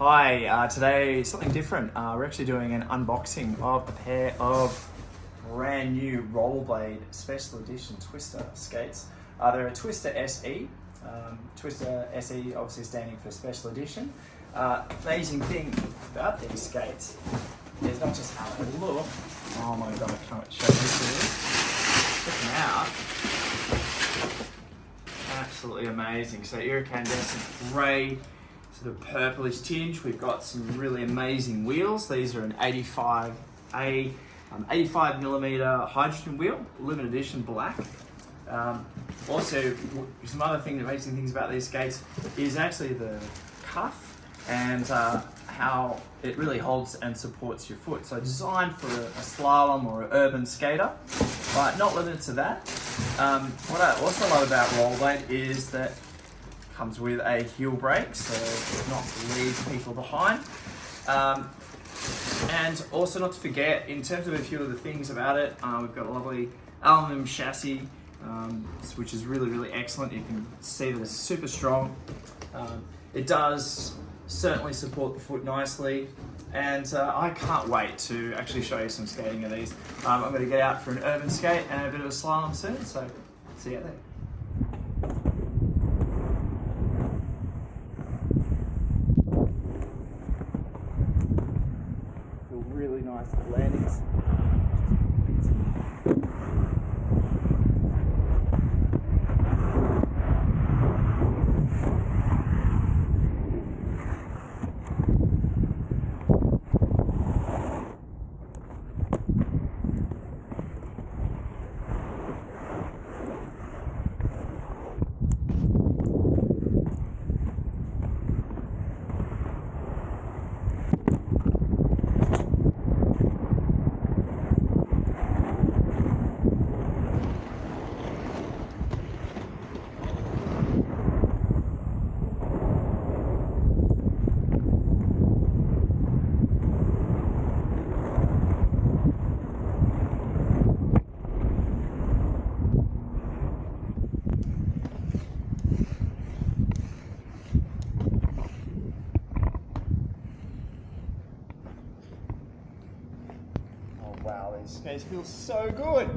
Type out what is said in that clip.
Hi, today something different. We're actually doing an unboxing of a pair of brand new Rollerblade Special Edition Twister skates. They're a Twister SE. Twister SE obviously standing for Special Edition. Amazing thing about these skates is not just how they look. Oh my god, I can't show this to you. Check them out. Absolutely amazing. So iridescent grey, sort of purplish tinge. We've got some really amazing wheels. These are an 85 millimeter hydrogen wheel, limited edition black. Also, some other amazing things about these skates is actually the cuff and how it really holds and supports your foot. So designed for a slalom or an urban skater, but not limited to that. What I also love about Rollerblade is that it comes with a heel brake, so not to leave people behind. And also not to forget, in terms of a few of the things about it, we've got a lovely aluminum chassis, which is really excellent. You can see that it's super strong. It does certainly support the foot nicely, and I can't wait to actually show you some skating of these. I'm going to get out for an urban skate and a bit of a slalom soon, so see you out there. Feel really nice landings. Wow, these skates feel so good.